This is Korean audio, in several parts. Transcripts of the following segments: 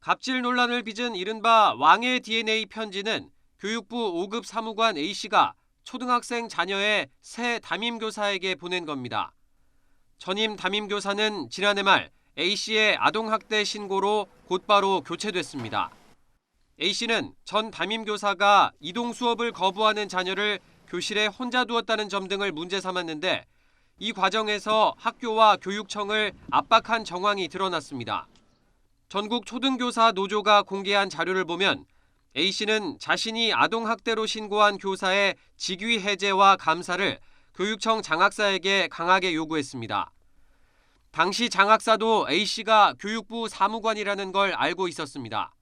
갑질 논란을 빚은 이른바 왕의 DNA 편지는 교육부 5급 사무관 A씨가 초등학생 자녀의 새 담임교사에게 보낸 겁니다. 전임 담임교사는 지난해 말 A씨의 아동학대 신고로 곧바로 교체됐습니다. A씨는 전 담임교사가 이동 수업을 거부하는 자녀를 교실에 혼자 두었다는 점 등을 문제 삼았는데 이 과정에서 학교와 교육청을 압박한 정황이 드러났습니다. 전국 초등교사 노조가 공개한 자료를 보면 A씨는 자신이 아동학대로 신고한 교사의 직위 해제와 감사를 교육청 장학사에게 강하게 요구했습니다. 당시 장학사도 A씨가 교육부 사무관이라는 걸 알고 있었습니다.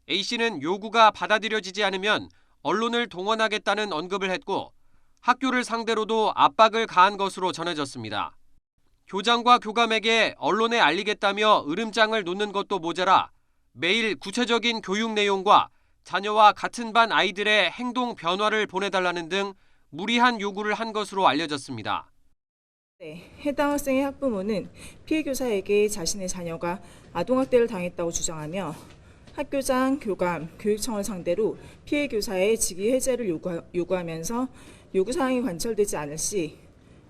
A씨는 요구가 받아들여지지 않으면 언론을 동원하겠다는 언급을 했고 학교를 상대로도 압박을 가한 것으로 전해졌습니다. 교장과 교감에게 언론에 알리겠다며 으름장을 놓는 것도 모자라 매일 구체적인 교육 내용과 자녀와 같은 반 아이들의 행동 변화를 보내달라는 등 무리한 요구를 한 것으로 알려졌습니다. 해당 학생의 학부모는 피해 교사에게 자신의 자녀가 아동학대를 당했다고 주장하며 학교장, 교감, 교육청을 상대로 피해 교사의 직위 해제를 요구하면서 요구사항이 관철되지 않을 시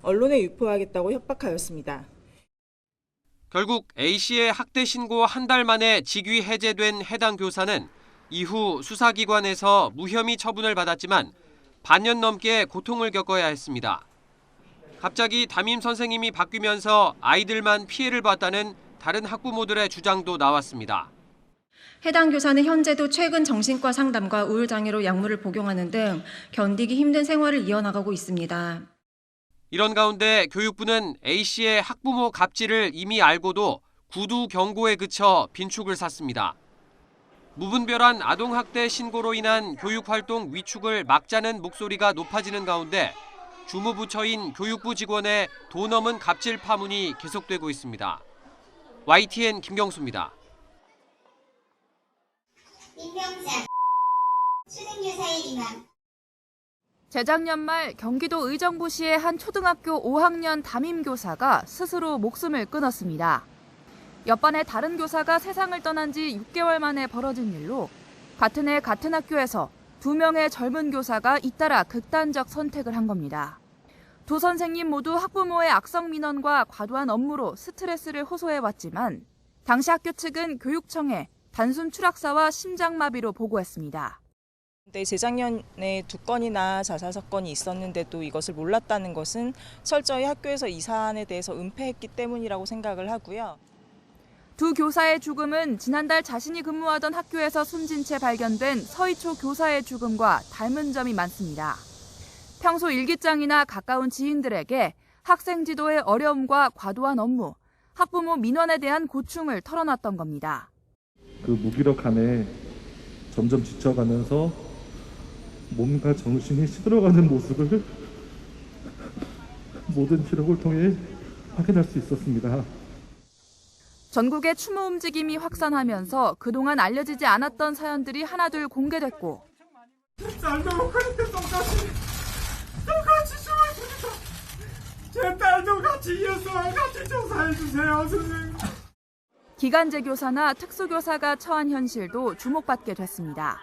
언론에 유포하겠다고 협박하였습니다. 결국 A씨의 학대 신고 한 달 만에 직위 해제된 해당 교사는 이후 수사기관에서 무혐의 처분을 받았지만 반년 넘게 고통을 겪어야 했습니다. 갑자기 담임 선생님이 바뀌면서 아이들만 피해를 봤다는 다른 학부모들의 주장도 나왔습니다. 해당 교사는 현재도 최근 정신과 상담과 우울장애로 약물을 복용하는 등 견디기 힘든 생활을 이어나가고 있습니다. 이런 가운데 교육부는 A씨의 학부모 갑질을 이미 알고도 구두 경고에 그쳐 빈축을 샀습니다. 무분별한 아동학대 신고로 인한 교육활동 위축을 막자는 목소리가 높아지는 가운데 주무부처인 교육부 직원의 도 넘은 갑질 파문이 계속되고 있습니다. YTN 김경수입니다. 임명장 초등교사의 이만. 재작년 말 경기도 의정부시의 한 초등학교 5학년 담임교사가 스스로 목숨을 끊었습니다. 옆반의 다른 교사가 세상을 떠난 지 6개월 만에 벌어진 일로 같은 해 같은 학교에서 2명의 젊은 교사가 잇따라 극단적 선택을 한 겁니다. 두 선생님 모두 학부모의 악성 민원과 과도한 업무로 스트레스를 호소해왔지만 당시 학교 측은 교육청에 단순 추락사와 심장마비로 보고했습니다. 재작년에 2건이나 자살 사건이 있었는데도 이것을 몰랐다는 것은 철저히 학교에서 이 사안에 대해서 은폐했기 때문이라고 생각을 하고요. 두 교사의 죽음은 지난달 자신이 근무하던 학교에서 숨진 채 발견된 서희초 교사의 죽음과 닮은 점이 많습니다. 평소 일기장이나 가까운 지인들에게 학생 지도의 어려움과 과도한 업무, 학부모 민원에 대한 고충을 털어놨던 겁니다. 그 무기력함에 점점 지쳐가면서 몸과 정신이 시들어가는 모습을 모든 기록을 통해 확인할 수 있었습니다. 전국의 추모 움직임이 확산하면서 그동안 알려지지 않았던 사연들이 하나둘 공개됐고 제 딸도 같이 이어서 같이 조사해주세요, 선생님. 기간제 교사나 특수교사가 처한 현실도 주목받게 됐습니다.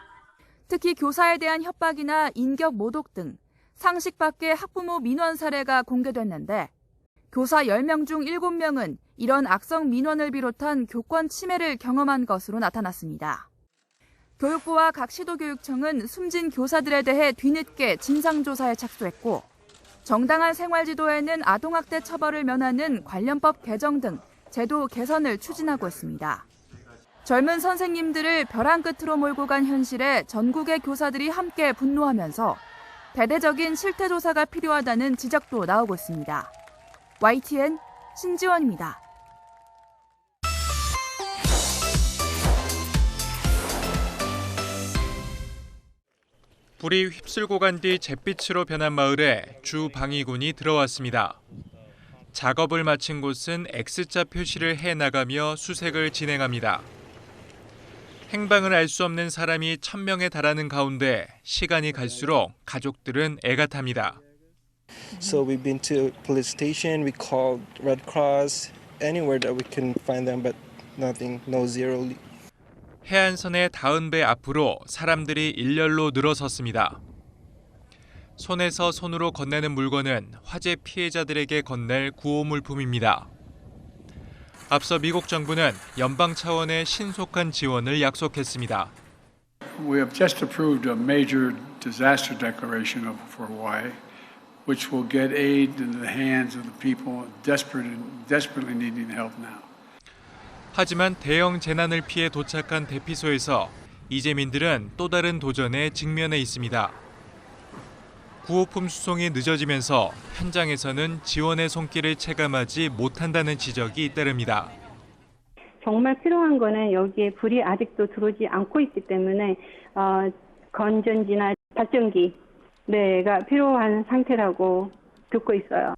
특히 교사에 대한 협박이나 인격 모독 등 상식 밖의 학부모 민원 사례가 공개됐는데 교사 10명 중 7명은 이런 악성 민원을 비롯한 교권 침해를 경험한 것으로 나타났습니다. 교육부와 각 시도교육청은 숨진 교사들에 대해 뒤늦게 진상조사에 착수했고 정당한 생활지도에는 아동학대 처벌을 면하는 관련법 개정 등 제도 개선을 추진하고 있습니다. 젊은 선생님들을 벼랑 끝으로 몰고 간 현실에 전국의 교사들이 함께 분노하면서 대대적인 실태조사가 필요하다는 지적도 나오고 있습니다. YTN 신지원입니다. 불이 휩쓸고 간 뒤 잿빛으로 변한 마을에 주 방위군이 들어왔습니다. 작업을 마친 곳은 X자 표시를 해나가며 수색을 진행합니다. 행방을 알 수 없는 사람이 1000명에 달하는 가운데 시간이 갈수록 가족들은 애가 탑니다. So we've been to police station, we called Red Cross, anywhere that we can find them, but nothing, no zero. 해안선의 닿은 배 앞으로 사람들이 일렬로 늘어섰습니다. 손에서 손으로 건네는 물건은 화재 피해자들에게 건넬 구호물품입니다. 앞서 미국 정부는 연방 차원의 신속한 지원을 약속했습니다. We have just approved a major disaster declaration for Hawaii, which will get aid into the hands of the people desperately needing help now. 하지만 대형 재난을 피해 도착한 대피소에서 이재민들은 또 다른 도전에 직면해 있습니다. 구호품 수송이 늦어지면서 현장에서는 지원의 손길을 체감하지 못한다는 지적이 잇따릅니다. 정말 필요한 거는 여기에 불이 아직도 들어오지 않고 있기 때문에 건전지나 발전기가 필요한 상태라고 듣고 있어요.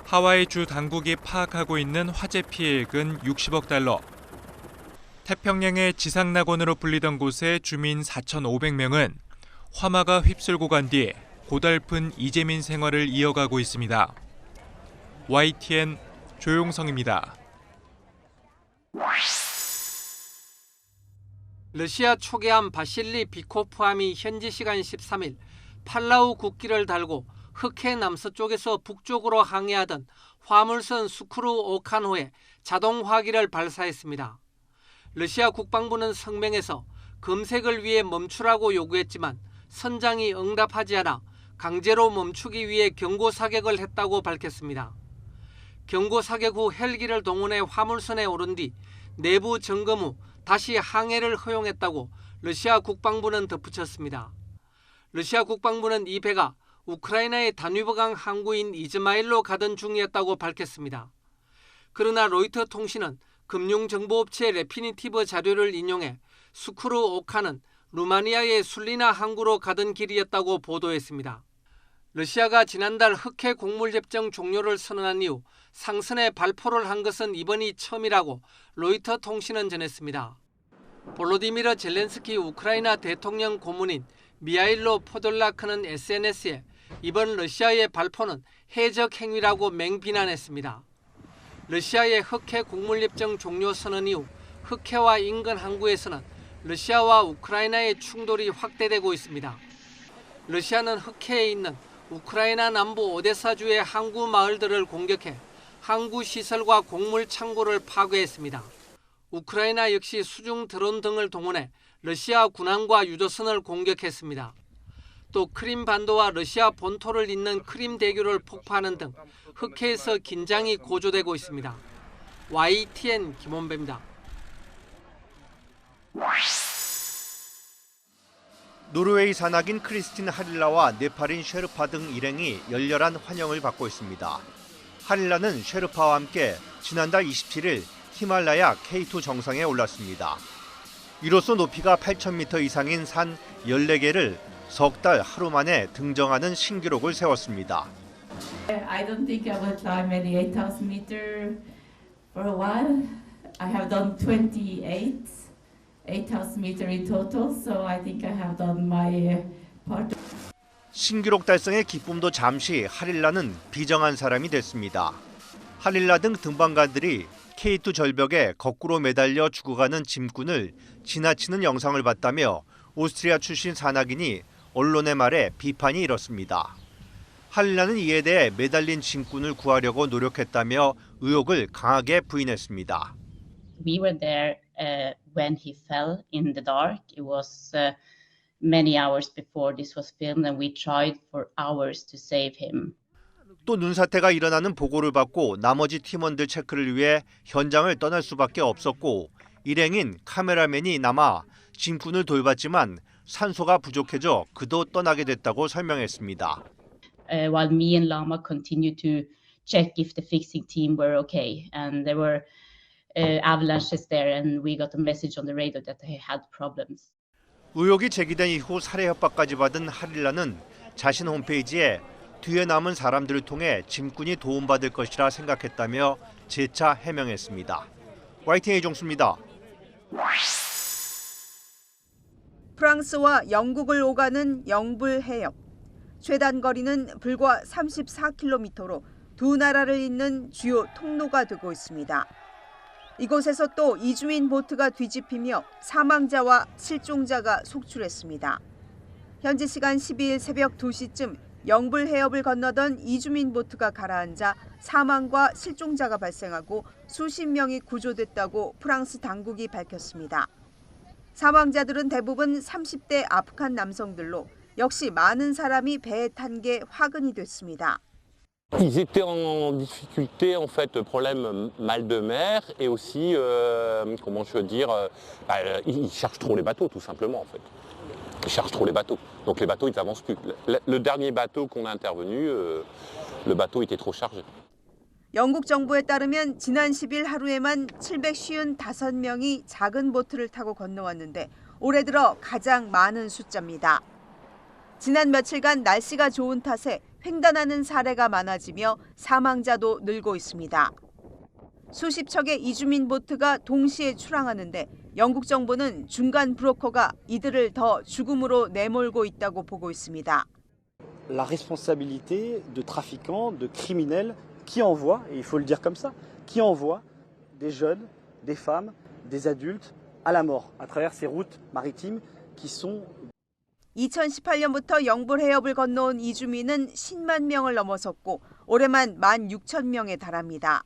하와이 주 당국이 파악하고 있는 화재 피해액은 60억 달러. 태평양의 지상낙원으로 불리던 곳의 주민 4,500명은 화마가 휩쓸고 간 뒤 고달픈 이재민 생활을 이어가고 있습니다. YTN 조용성입니다. 러시아 초계함 바실리 비코프함이 현지 시간 13일 팔라우 국기를 달고 흑해 남서쪽에서 북쪽으로 항해하던 화물선 수크루 오칸호에 자동 화기를 발사했습니다. 러시아 국방부는 성명에서 검색을 위해 멈추라고 요구했지만 선장이 응답하지 않아 강제로 멈추기 위해 경고 사격을 했다고 밝혔습니다. 경고 사격 후 헬기를 동원해 화물선에 오른 뒤 내부 점검 후 다시 항해를 허용했다고 러시아 국방부는 덧붙였습니다. 러시아 국방부는 이 배가 우크라이나의 다뉴브강 항구인 이즈마일로 가던 중이었다고 밝혔습니다. 그러나 로이터 통신은 금융정보업체 레피니티브 자료를 인용해 수크루 오카는 루마니아의 술리나 항구로 가던 길이었다고 보도했습니다. 러시아가 지난달 흑해 곡물협정 종료를 선언한 이후 상선에 발포를 한 것은 이번이 처음이라고 로이터 통신은 전했습니다. 볼로디미르 젤렌스키 우크라이나 대통령 고문인 미하일로 포돌라크는 SNS에 이번 러시아의 발포는 해적 행위라고 맹비난했습니다. 러시아의 흑해 곡물협정 종료 선언 이후 흑해와 인근 항구에서는 러시아와 우크라이나의 충돌이 확대되고 있습니다. 러시아는 흑해에 있는 우크라이나 남부 오데사주의 항구 마을들을 공격해 항구 시설과 곡물 창고를 파괴했습니다. 우크라이나 역시 수중 드론 등을 동원해 러시아 군함과 유도선을 공격했습니다. 또 크림 반도와 러시아 본토를 잇는 크림 대교를 폭파하는 등 흑해에서 긴장이 고조되고 있습니다. YTN 김원배입니다. 노르웨이 산악인 크리스틴 하릴라와 네팔인 쉐르파 등 일행이 열렬한 환영을 받고 있습니다. 하릴라는 쉐르파와 함께 지난달 27일 히말라야 K2 정상에 올랐습니다. 이로써 높이가 8,000m 이상인 산 14개를 석 달 하루 만에 등정하는 신기록을 세웠습니다. I don't think I will climb any 8,000 meter for a while. I have done 8,000 meter in total, so I think I have done my part. 신기록 달성의 기쁨도 잠시 하릴라는 비정한 사람이 됐습니다. 하릴라 등 등반가들이 K2 절벽에 거꾸로 매달려 죽어가는 짐꾼을 지나치는 영상을 봤다며 오스트리아 출신 산악인이 언론의 말에 비판이 일었습니다. 하릴라는 이에 대해 매달린 짐꾼을 구하려고 노력했다며 의혹을 강하게 부인했습니다. We were there when he fell in the dark. It was many hours before this was filmed, and we tried for hours to save him. 또 눈사태가 일어나는 보고를 받고 나머지 팀원들 체크를 위해 현장을 떠날 수밖에 없었고 일행인 카메라맨이 남아 짐꾼을 돌봤지만 산소가 부족해져 그도 떠나게 됐다고 설명했습니다. While me and Lama continued to check if the fixing team were okay, and there were avalanches there, and we got a message on the radio that they had problems. 의혹이 제기된 이후 살해 협박까지 받은 하릴라는 자신 홈페이지에 뒤에 남은 사람들을 통해 짐꾼이 도움받을 것이라 생각했다며 재차 해명했습니다. YTN 이종수입니다. 프랑스와 영국을 오가는 영불 해역. 최단 거리는 불과 34km로 두 나라를 잇는 주요 통로가 되고 있습니다. 이곳에서 또 이주민 보트가 뒤집히며 사망자와 실종자가 속출했습니다. 현지 시간 12일 새벽 2시쯤 영불 해협을 건너던 이주민 보트가 가라앉아 사망과 실종자가 발생하고 수십 명이 구조됐다고 프랑스 당국이 밝혔습니다. 사망자들은 대부분 30대 아프간 남성들로 역시 많은 사람이 배에 탄 게 화근이 됐습니다. Ils étaient en difficulté, en fait, problème mal de mer et aussi, comment je veux dire, ils cherchent trop les bateaux, tout simplement, en fait. Ils cherchent trop les bateaux. Donc les bateaux, ils n'avancent plus. Le dernier bateau qu'on a intervenu, le bateau était trop chargé. 영국 정부에 따르면 지난 10일 하루에만 755명이 작은 보트를 타고 건너왔는데 올해 들어 가장 많은 숫자입니다. 지난 며칠간 날씨가 좋은 탓에 횡단하는 사례가 많아지며 사망자도 늘고 있습니다. 수십 척의 이주민 보트가 동시에 출항하는데 영국 정부는 중간 브로커가 이들을 더 죽음으로 내몰고 있다고 보고 있습니다. La responsabilité de trafiquants, de criminels qui envoient, et il faut le dire comme ça, qui envoient des jeunes, des femmes, des adultes à la mort à travers ces routes maritimes qui sont 2018년부터 영불 해협을 건너온 이주민은 10만 명을 넘어섰고 올해만 16,000명에 달합니다.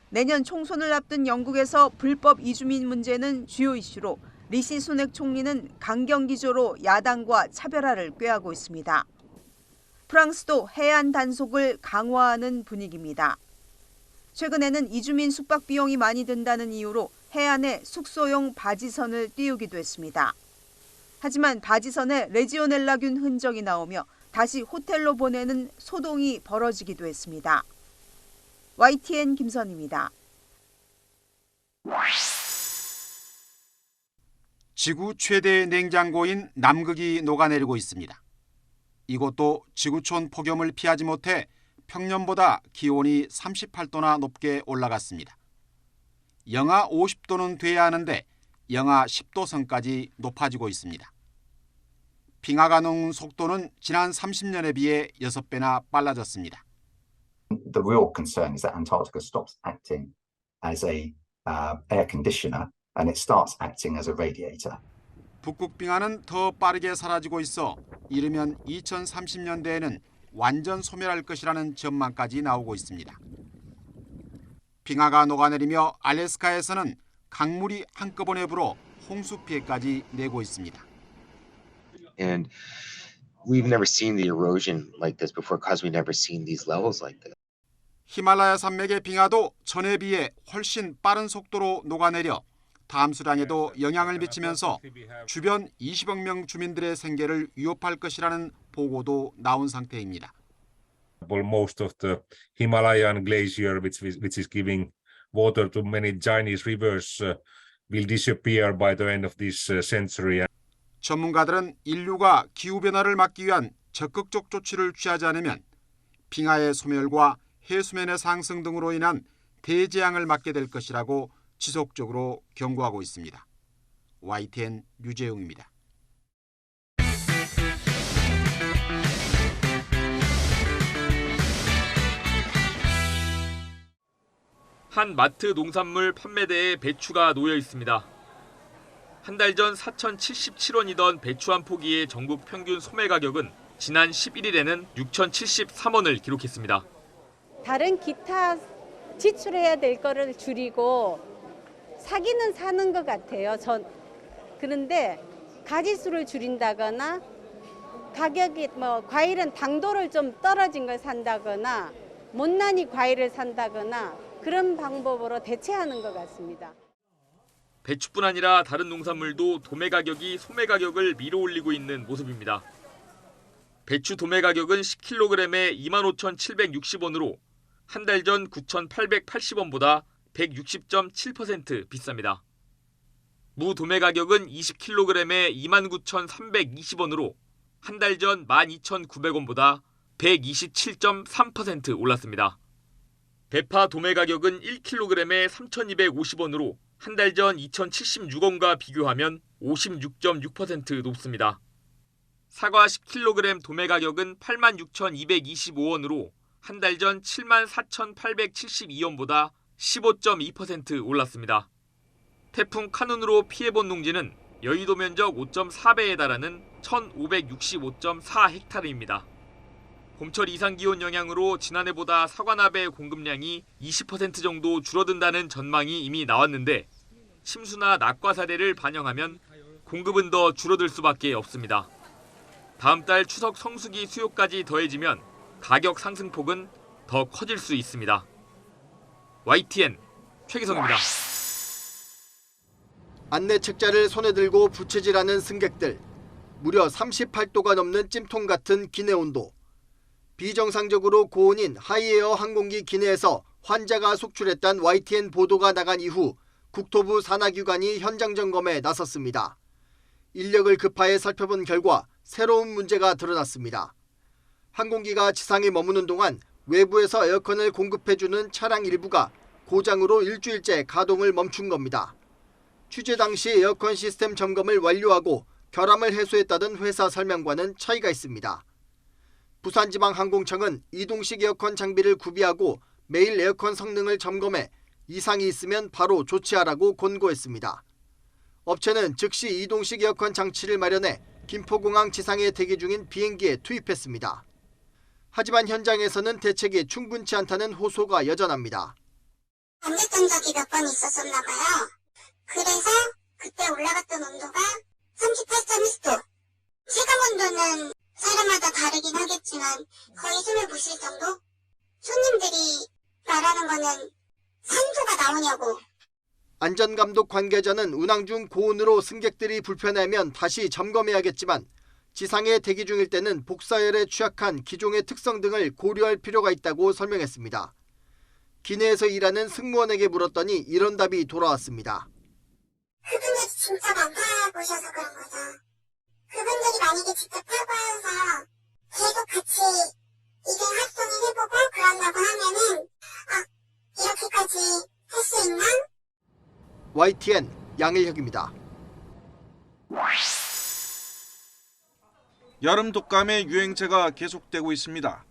내년 총선을 앞둔 영국에서 불법 이주민 문제는 주요 이슈로 리시 수넥 총리는 강경 기조로 야당과 차별화를 꾀하고 있습니다. 프랑스도 해안 단속을 강화하는 분위기입니다. 최근에는 이주민 숙박 비용이 많이 든다는 이유로 해안에 숙소용 바지선을 띄우기도 했습니다. 하지만 바지선에 레지오넬라균 흔적이 나오며 다시 호텔로 보내는 소동이 벌어지기도 했습니다. YTN 김선입니다. 지구 최대 냉장고인 남극이 녹아내리고 있습니다. 이곳도 지구촌 폭염을 피하지 못해 평년보다 기온이 38도나 높게 올라갔습니다. 영하 50도는 돼야 하는데 영하 10도 선까지 높아지고 있습니다. 빙하가 녹는 속도는 지난 30년에 비해 6배나 빨라졌습니다. The real concern is that Antarctica stops acting as a air conditioner and it starts acting as a radiator. 북극 빙하는 더 빠르게 사라지고 있어 이르면 2030년대에는 완전 소멸할 것이라는 전망까지 나오고 있습니다. 빙하가 녹아내리며 알래스카에서는 강물이 한꺼번에 불어 홍수 피해까지 내고 있습니다. And we've never seen the erosion like this before because we've never seen these levels like this. 히말라야 산맥의 빙하도 전에 비해 훨씬 빠른 속도로 녹아내려 다음 수량에도 영향을 미치면서 주변 20억 명 주민들의 생계를 위협할 것이라는 보고도 나온 상태입니다. Most of the Himalayan glacier, which is giving water to many Chinese rivers, will disappear by the end of this century. 전문가들은 인류가 기후변화를 막기 위한 적극적 조치를 취하지 않으면 빙하의 소멸과 해수면의 상승 등으로 인한 대재앙을 맞게 될 것이라고 지속적으로 경고하고 있습니다. YTN 유재웅입니다. 한 마트 농산물 판매대에 배추가 놓여 있습니다. 한 달 전 4,077원이던 배추 한 포기의 전국 평균 소매 가격은 지난 11일에는 6,073원을 기록했습니다. 다른 기타 지출해야 될 거를 줄이고 사기는 사는 것 같아요. 그런데 가지수를 줄인다거나 가격이 과일은 당도를 좀 떨어진 걸 산다거나 못난이 과일을 산다거나 그런 방법으로 대체하는 것 같습니다. 배추뿐 아니라 다른 농산물도 도매 가격이 소매 가격을 밀어 올리고 있는 모습입니다. 배추 도매 가격은 10kg에 25,760원으로 한 달 전 9,880원보다 160.7% 비쌉니다. 무 도매 가격은 20kg에 29,320원으로 한 달 전 12,900원보다 127.3% 올랐습니다. 대파 도매 가격은 1kg에 3,250원으로 한 달 전 2,076원과 비교하면 56.6% 높습니다. 사과 10kg 도매 가격은 86,225원으로 한 달 전 74,872원보다 15.2% 올랐습니다. 태풍 카눈으로 피해본 농지는 여의도 면적 5.4배에 달하는 1,565.4헥타르입니다. 봄철 이상 기온 영향으로 지난해보다 사과나베 공급량이 20% 정도 줄어든다는 전망이 이미 나왔는데 침수나 낙과 사례를 반영하면 공급은 더 줄어들 수밖에 없습니다. 다음 달 추석 성수기 수요까지 더해지면 가격 상승폭은 더 커질 수 있습니다. YTN 최기성입니다. 안내 책자를 손에 들고 부채질하는 승객들. 무려 38도가 넘는 찜통 같은 기내 온도. 비정상적으로 고온인 하이에어 항공기 기내에서 환자가 속출했다는 YTN 보도가 나간 이후 국토부 산하기관이 현장 점검에 나섰습니다. 인력을 급하게 살펴본 결과 새로운 문제가 드러났습니다. 항공기가 지상에 머무는 동안 외부에서 에어컨을 공급해주는 차량 일부가 고장으로 일주일째 가동을 멈춘 겁니다. 취재 당시 에어컨 시스템 점검을 완료하고 결함을 해소했다던 회사 설명과는 차이가 있습니다. 부산지방항공청은 이동식 에어컨 장비를 구비하고 매일 에어컨 성능을 점검해 이상이 있으면 바로 조치하라고 권고했습니다. 업체는 즉시 이동식 에어컨 장치를 마련해 김포공항 지상에 대기 중인 비행기에 투입했습니다. 하지만 현장에서는 대책이 충분치 않다는 호소가 여전합니다. 잘못된 적이 몇 번 있었었나 봐요. 그래서 그때 올라갔던 온도가 38.1도. 체감 온도는 사람마다 다르긴 하겠지만 거의 숨을 못 쉴 정도? 손님들이 말하는 거는 산소가 나오냐고. 안전감독 관계자는 운항 중 고온으로 승객들이 불편해하면 다시 점검해야겠지만 지상에 대기 중일 때는 복사열에 취약한 기종의 특성 등을 고려할 필요가 있다고 설명했습니다. 기내에서 일하는 승무원에게 물었더니 이런 답이 돌아왔습니다. 그분들이 진짜 많다보셔서 그런 거죠. 그분들이 만약에 직접 타고 와서 계속 같이 이게 활동을 해보고 그런다고 하면은 이렇게까지 할 수 있나? YTN 양일혁입니다. 여름 독감의 유행세가 계속되고 있습니다.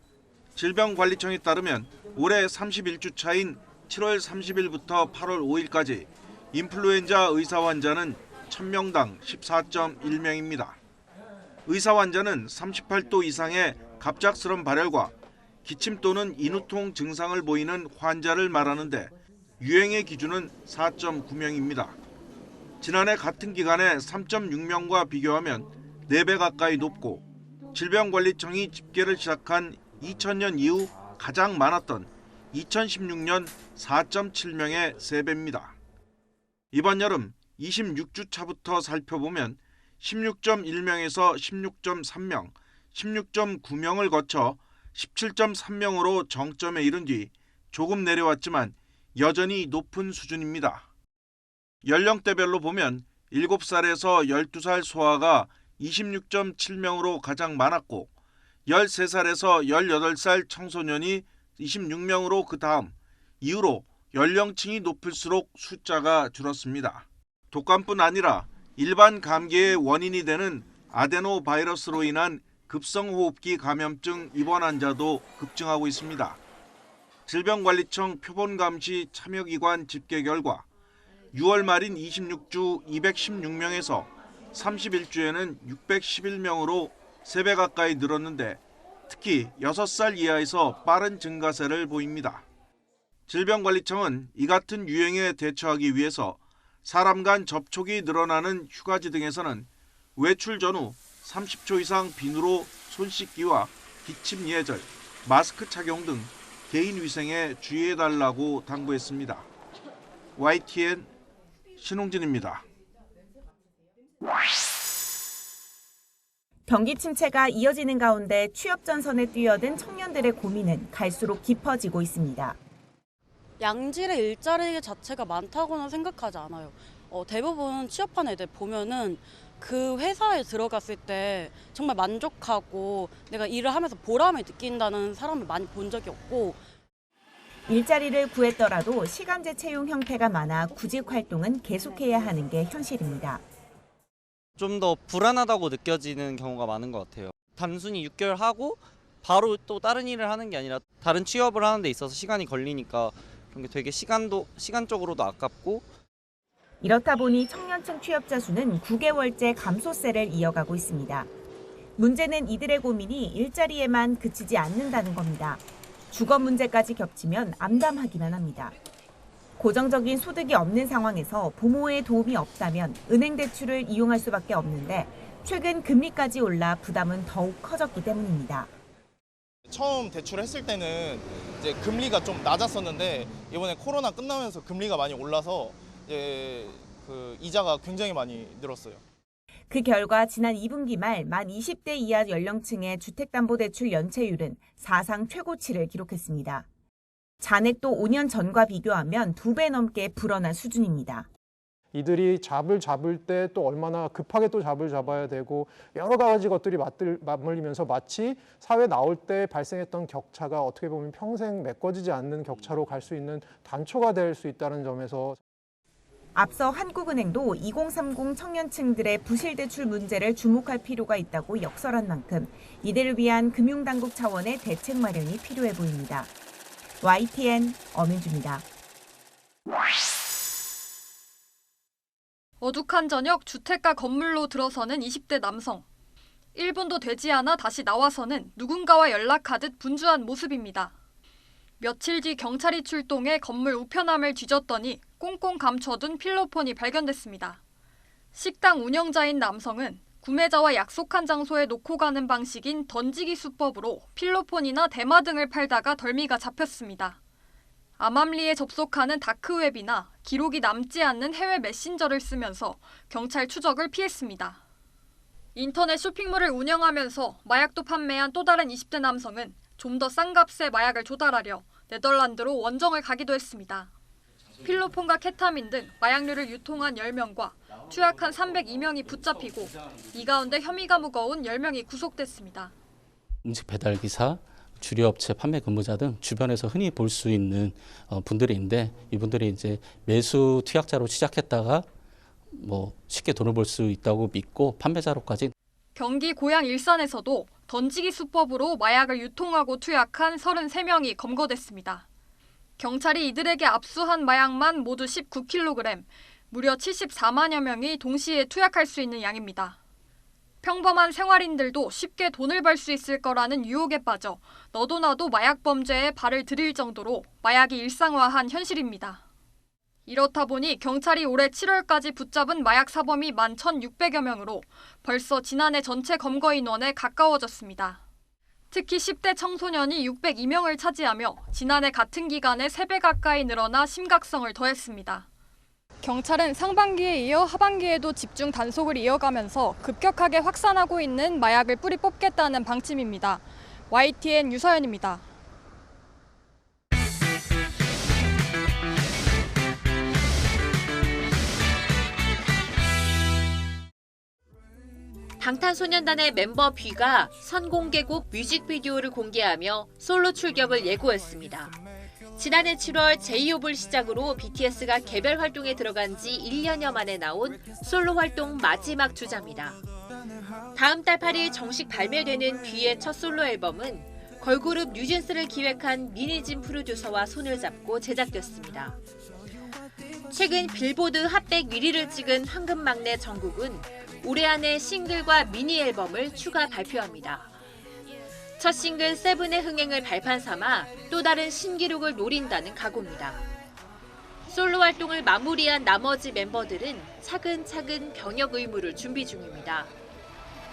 질병관리청에 따르면 올해 31주 차인 7월 30일부터 8월 5일까지 인플루엔자 의사 환자는 1000명당 14.1명입니다. 의사 환자는 38도 이상의 갑작스런 발열과 기침 또는 인후통 증상을 보이는 환자를 말하는데 유행의 기준은 4.9명입니다. 지난해 같은 기간에 3.6명과 비교하면 4배 가까이 높고 질병관리청이 집계를 시작한 2000년 이후 가장 많았던 2016년 4.7명의 3배입니다. 이번 여름 26주 차부터 살펴보면 16.1명에서 16.3명, 16.9명을 거쳐 17.3명으로 정점에 이른 뒤 조금 내려왔지만 여전히 높은 수준입니다. 연령대별로 보면 7살에서 12살 소아가 26.7명으로 가장 많았고 13살에서 18살 청소년이 26명으로 그 다음 이후로 연령층이 높을수록 숫자가 줄었습니다. 독감뿐 아니라 일반 감기의 원인이 되는 아데노바이러스로 인한 급성호흡기 감염증 입원 환자도 급증하고 있습니다. 질병관리청 표본감시 참여기관 집계 결과 6월 말인 26주 216명에서 31주에는 611명으로 3배 가까이 늘었는데 특히 6살 이하에서 빠른 증가세를 보입니다. 질병관리청은 이 같은 유행에 대처하기 위해서 사람 간 접촉이 늘어나는 휴가지 등에서는 외출 전후 30초 이상 비누로 손 씻기와 기침 예절, 마스크 착용 등 개인 위생에 주의해달라고 당부했습니다. YTN 신홍진입니다. 경기 침체가 이어지는 가운데 취업 전선에 뛰어든 청년들의 고민은 갈수록 깊어지고 있습니다. 양질의 일자리 자체가 많다고는 생각하지 않아요. 대부분 취업한 애들 보면은 그 회사에 들어갔을 때 정말 만족하고 내가 일을 하면서 보람을 느낀다는 사람을 많이 본 적이 없고, 일자리를 구했더라도 시간제 채용 형태가 많아 구직 활동은 계속해야 하는 게 현실입니다. 좀 더 불안하다고 느껴지는 경우가 많은 것 같아요. 단순히 6개월 하고 바로 또 다른 일을 하는 게 아니라 다른 취업을 하는 데 있어서 시간이 걸리니까 그런 게 되게 시간적으로도 아깝고. 이렇다 보니 청년층 취업자 수는 9개월째 감소세를 이어가고 있습니다. 문제는 이들의 고민이 일자리에만 그치지 않는다는 겁니다. 주거 문제까지 겹치면 암담하기만 합니다. 고정적인 소득이 없는 상황에서 부모의 도움이 없다면 은행 대출을 이용할 수밖에 없는데 최근 금리까지 올라 부담은 더욱 커졌기 때문입니다. 처음 대출했을 때는 이제 금리가 좀 낮았었는데 이번에 코로나 끝나면서 금리가 많이 올라서 이제 그 이자가 굉장히 많이 늘었어요. 그 결과 지난 2분기 말 만 20대 이하 연령층의 주택담보대출 연체율은 사상 최고치를 기록했습니다. 잔액도 5년 전과 비교하면 2배 넘게 불어난 수준입니다. 이들이 잡을 때 또 얼마나 급하게 또 잡아야 되고 여러 가지 것들이 맞물리면서 마치 사회 나올 때 발생했던 격차가 어떻게 보면 평생 메꿔지지 않는 격차로 갈 수 있는 단초가 될 수 있다는 점에서 앞서 한국은행도 2030 청년층들의 부실대출 문제를 주목할 필요가 있다고 역설한 만큼 이들을 위한 금융당국 차원의 대책 마련이 필요해 보입니다. YTN 엄윤주입니다. 어둑한 저녁 주택가 건물로 들어서는 20대 남성. 1분도 되지 않아 다시 나와서는 누군가와 연락하듯 분주한 모습입니다. 며칠 뒤 경찰이 출동해 건물 우편함을 뒤졌더니 꽁꽁 감춰둔 필로폰이 발견됐습니다. 식당 운영자인 남성은 구매자와 약속한 장소에 놓고 가는 방식인 던지기 수법으로 필로폰이나 대마 등을 팔다가 덜미가 잡혔습니다. 암암리에 접속하는 다크웹이나 기록이 남지 않는 해외 메신저를 쓰면서 경찰 추적을 피했습니다. 인터넷 쇼핑몰을 운영하면서 마약도 판매한 또 다른 20대 남성은 좀 더 싼 값에 마약을 조달하려 네덜란드로 원정을 가기도 했습니다. 필로폰과 케타민 등 마약류를 유통한 10명과 투약한 302명이 붙잡히고 이 가운데 혐의가 무거운 10명이 구속됐습니다. 음식 배달 기사, 주류업체 판매 근무자 등 주변에서 흔히 볼 수 있는 분들이 있는데 이분들이 이제 매수 투약자로 시작했다가 쉽게 돈을 벌 수 있다고 믿고 판매자로까지. 경기 고양 일산에서도 던지기 수법으로 마약을 유통하고 투약한 33명이 검거됐습니다. 경찰이 이들에게 압수한 마약만 모두 19kg, 무려 74만여 명이 동시에 투약할 수 있는 양입니다. 평범한 생활인들도 쉽게 돈을 벌 수 있을 거라는 유혹에 빠져 너도 나도 마약 범죄에 발을 들일 정도로 마약이 일상화한 현실입니다. 이렇다 보니 경찰이 올해 7월까지 붙잡은 마약 사범이 11,600여 명으로 벌써 지난해 전체 검거 인원에 가까워졌습니다. 특히 10대 청소년이 602명을 차지하며 지난해 같은 기간에 3배 가까이 늘어나 심각성을 더했습니다. 경찰은 상반기에 이어 하반기에도 집중 단속을 이어가면서 급격하게 확산하고 있는 마약을 뿌리 뽑겠다는 방침입니다. YTN 유서연입니다. 방탄소년단의 멤버 뷔가 선공개곡 뮤직비디오를 공개하며 솔로 출격을 예고했습니다. 지난해 7월 제이홉을 시작으로 BTS가 개별 활동에 들어간 지 1년여 만에 나온 솔로 활동 마지막 주자입니다. 다음 달 8일 정식 발매되는 뷔의 첫 솔로 앨범은 걸그룹 뉴진스를 기획한 민희진 프로듀서와 손을 잡고 제작됐습니다. 최근 빌보드 핫백 1위를 찍은 황금막내 정국은 올해 안에 싱글과 미니 앨범을 추가 발표합니다. 첫 싱글 세븐의 흥행을 발판 삼아 또 다른 신기록을 노린다는 각오입니다. 솔로 활동을 마무리한 나머지 멤버들은 차근차근 병역 의무를 준비 중입니다.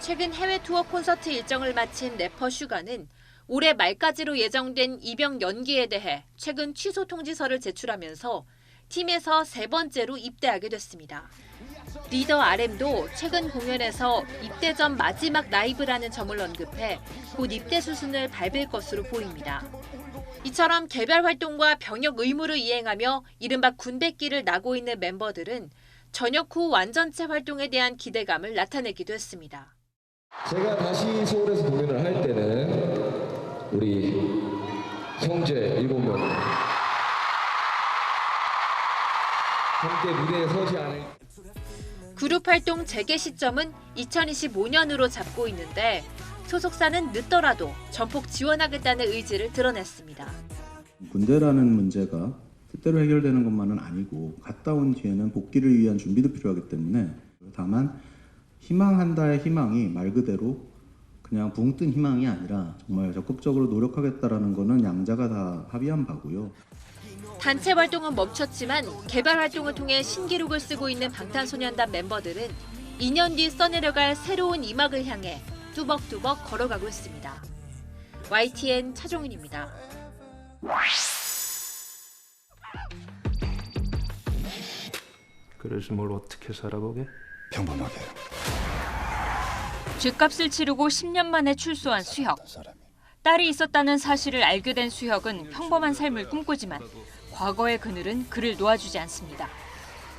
최근 해외 투어 콘서트 일정을 마친 래퍼 슈가는 올해 말까지로 예정된 입영 연기에 대해 최근 취소 통지서를 제출하면서 팀에서 3번째로 입대하게 됐습니다. 리더 RM도 최근 공연에서 입대 전 마지막 라이브라는 점을 언급해 곧 입대 수순을 밟을 것으로 보입니다. 이처럼 개별 활동과 병역 의무를 이행하며 이른바 군백기를 나고 있는 멤버들은 전역 후 완전체 활동에 대한 기대감을 나타내기도 했습니다. 제가 다시 서울에서 공연을 할 때는 우리 형제 7명 함께 무대에 서지 않을 그룹 활동 재개 시점은 2025년으로 잡고 있는데 소속사는 늦더라도 전폭 지원하겠다는 의지를 드러냈습니다. 군대라는 문제가 뜻대로 해결되는 것만은 아니고 갔다 온 뒤에는 복귀를 위한 준비도 필요하기 때문에 다만 희망한다의 희망이 말 그대로 그냥 붕 뜬 희망이 아니라 정말 적극적으로 노력하겠다라는 거는 양자가 다 합의한 바고요. 단체 활동은 멈췄지만 개발 활동을 통해 신기록을 쓰고 있는 방탄소년단 멤버들은 2년 뒤 써내려갈 새로운 2막을 향해 뚜벅뚜벅 걸어가고 있습니다. YTN 차종은입니다. 그래서 뭘 어떻게 살아보게? 평범하게. 죗값을 치르고 10년 만에 출소한 수혁. 딸이 있었다는 사실을 알게 된 수혁은 평범한 삶을 꿈꾸지만 과거의 그늘은 그를 놓아주지 않습니다.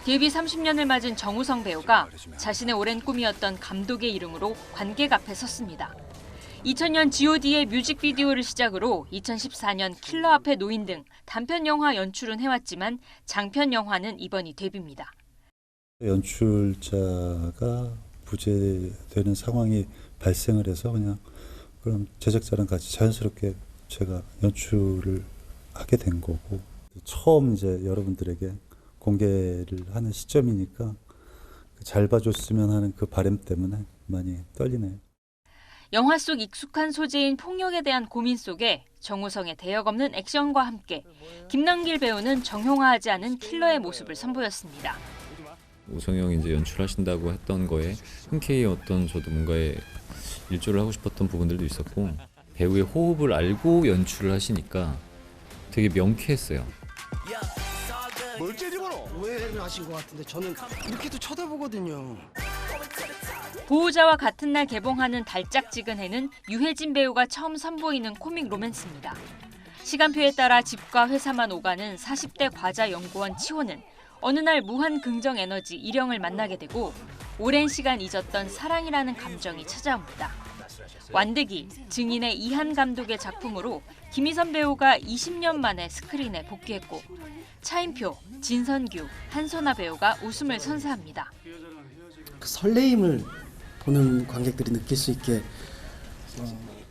데뷔 30년을 맞은 정우성 배우가 자신의 오랜 꿈이었던 감독의 이름으로 관객 앞에 섰습니다. 2000년 G.O.D의 뮤직비디오를 시작으로 2014년 킬러 앞에 노인 등 단편 영화 연출은 해왔지만 장편 영화는 이번이 데뷔입니다. 연출자가 부재되는 상황이 발생을 해서 그냥 그럼 제작자랑 같이 자연스럽게 제가 연출을 하게 된 거고 처음 이제 여러분들에게 공개를 하는 시점이니까 잘 봐줬으면 하는 그 바람 때문에 많이 떨리네요. 영화 속 익숙한 소재인 폭력에 대한 고민 속에 정우성의 대역 없는 액션과 함께 김남길 배우는 정형화하지 않은 킬러의 모습을 선보였습니다. 오성영이 이제 연출하신다고 했던 거에 흔쾌히 어떤 저도 뭔가에 일조를 하고 싶었던 부분들도 있었고 배우의 호흡을 알고 연출을 하시니까 되게 명쾌했어요. 뭘 째집어라? 오해를 하신 것 같은데 저는 이렇게도 쳐다보거든요. 보호자와 같은 날 개봉하는 달짝지근해는 유해진 배우가 처음 선보이는 코믹 로맨스입니다. 시간표에 따라 집과 회사만 오가는 40대 과자 연구원 치호는 어느 날 무한 긍정 에너지 일영을 만나게 되고 오랜 시간 잊었던 사랑이라는 감정이 찾아옵니다. 완득이, 증인의 이한 감독의 작품으로 김희선 배우가 20년 만에 스크린에 복귀했고 차인표, 진선규, 한선아 배우가 웃음을 선사합니다. 그 설레임을 보는 관객들이 느낄 수 있게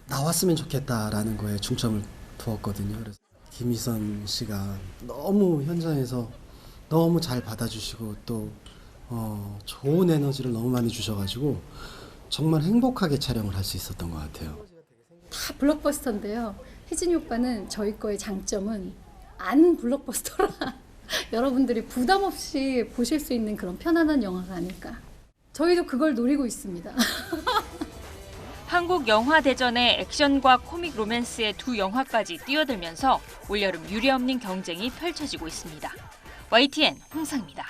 나왔으면 좋겠다라는 거에 중점을 두었거든요. 그래서 김희선 씨가 너무 현장에서 너무 잘 받아주시고 또 좋은 에너지를 너무 많이 주셔가지고 정말 행복하게 촬영을 할 수 있었던 것 같아요. 다 블록버스터인데요. 혜진이 오빠는 저희 거의 장점은 안 블록버스터라 여러분들이 부담 없이 보실 수 있는 그런 편안한 영화가 아닐까. 저희도 그걸 노리고 있습니다. 한국 영화대전에 액션과 코믹 로맨스의 두 영화까지 뛰어들면서 올여름 유례없는 경쟁이 펼쳐지고 있습니다. YTN 홍상입니다.